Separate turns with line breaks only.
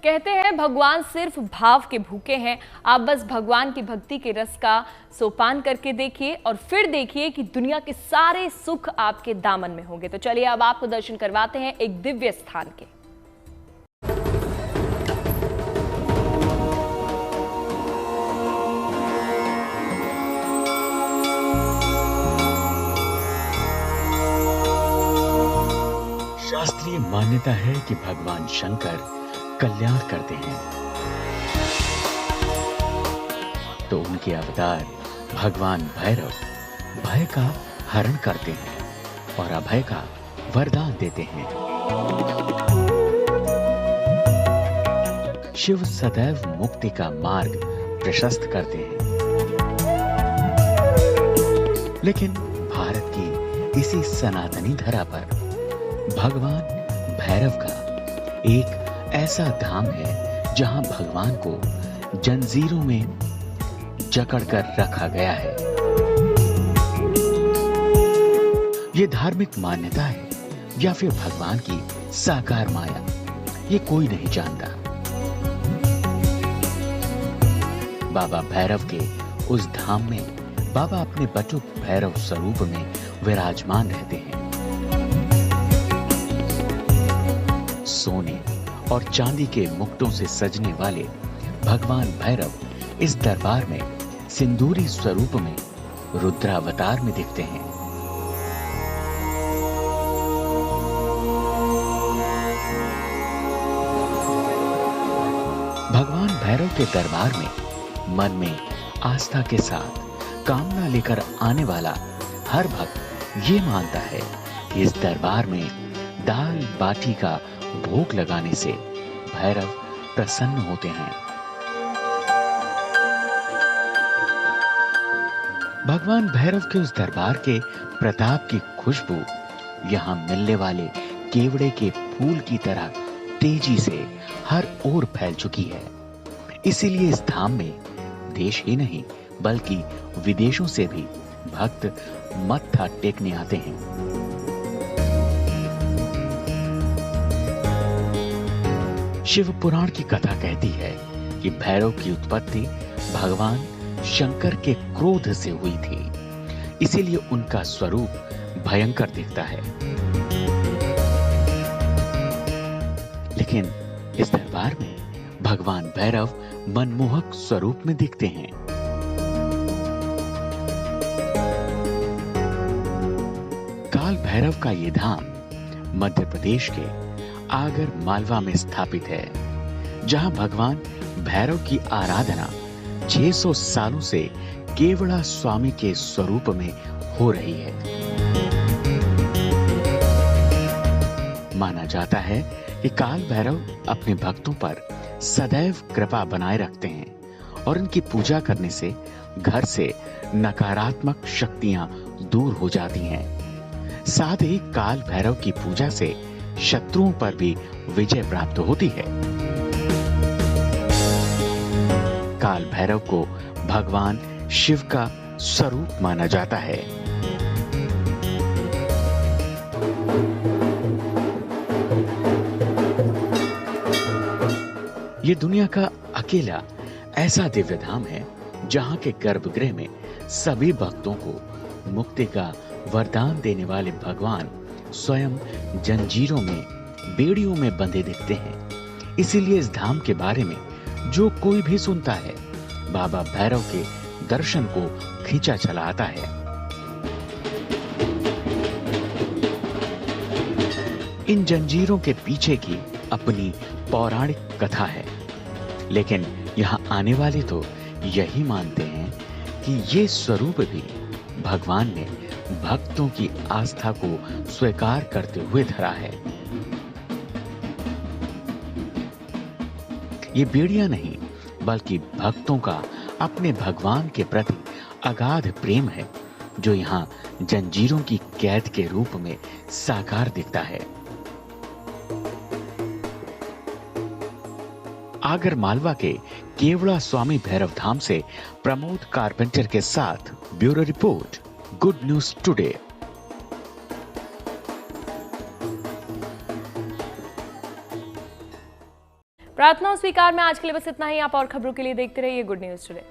कहते हैं भगवान सिर्फ भाव के भूखे हैं। आप बस भगवान की भक्ति के रस का सोपान करके देखिए और फिर देखिए कि दुनिया के सारे सुख आपके दामन में होंगे। तो चलिए अब आपको दर्शन करवाते हैं एक दिव्य स्थान के।
शास्त्रीय मान्यता है कि भगवान शंकर कल्याण करते हैं, तो उनके अवतार भगवान भैरव भय का हरण करते हैं और अभय का वरदान देते हैं। शिव सदैव मुक्ति का मार्ग प्रशस्त करते हैं, लेकिन भारत की इसी सनातनी धरा पर भगवान भैरव का एक ऐसा धाम है जहां भगवान को जंजीरों में जकड़कर रखा गया है। ये धार्मिक मान्यता है या फिर भगवान की साकार माया, ये कोई नहीं जानता। बाबा भैरव के उस धाम में बाबा अपने बटुक भैरव स्वरूप में विराजमान रहते हैं। सोने और चांदी के मुकुटों से सजने वाले भगवान भैरव इस दरबार में सिंदूरी स्वरूप में रुद्रावतार में दिखते हैं। भगवान भैरव के दरबार में मन में आस्था के साथ कामना लेकर आने वाला हर भक्त ये मानता है कि इस दरबार में दाल बाटी का भोग लगाने से भैरव प्रसन्न होते हैं। भगवान भैरव के उस दरबार के प्रताप की खुशबू यहां मिलने वाले केवड़े के फूल की तरह तेजी से हर ओर फैल चुकी है। इसीलिए इस धाम में देश ही नहीं बल्कि विदेशों से भी भक्त मत्था टेकने आते हैं। शिव पुराण की कथा कहती है कि भैरव की उत्पत्ति भगवान शंकर के क्रोध से हुई थी, इसीलिए उनका स्वरूप भयंकर दिखता है। लेकिन इस दरबार में भगवान भैरव मनमोहक स्वरूप में दिखते हैं। काल भैरव का ये धाम मध्य प्रदेश के आगर मालवा में स्थापित है, जहां भगवान भैरव की आराधना 600 सालों से केवड़ा स्वामी के स्वरूप में हो रही है। माना जाता है कि काल भैरव अपने भक्तों पर सदैव कृपा बनाए रखते हैं और इनकी पूजा करने से घर से नकारात्मक शक्तियां दूर हो जाती हैं। साथ ही काल भैरव की पूजा से शत्रुओं पर भी विजय प्राप्त होती है। काल भैरव को भगवान शिव का स्वरूप माना जाता है। ये दुनिया का अकेला ऐसा दिव्य धाम है जहां के गर्भगृह में सभी भक्तों को मुक्ति का वरदान देने वाले भगवान स्वयं जंजीरों में बेड़ियों में बंधे दिखते हैं। इसीलिए इस धाम के बारे में जो कोई भी सुनता है बाबा भैरव के दर्शन को खींचा चला आता है। इन जंजीरों के पीछे की अपनी पौराणिक कथा है, लेकिन यहाँ आने वाले तो यही मानते हैं कि ये स्वरूप भी भगवान ने भक्तों की आस्था को स्वीकार करते हुए धरा है। ये बेड़ियां नहीं बल्कि भक्तों का अपने भगवान के प्रति अगाध प्रेम है, जो यहाँ जंजीरों की कैद के रूप में साकार दिखता है। आगर मालवा के केवड़ा स्वामी भैरव धाम से प्रमोद कारपेंटर के साथ bureau report, good news today.
प्रार्थना स्वीकार में आज के लिए बस इतना ही। आप और खबरों के लिए देखते रहिए गुड न्यूज टुडे।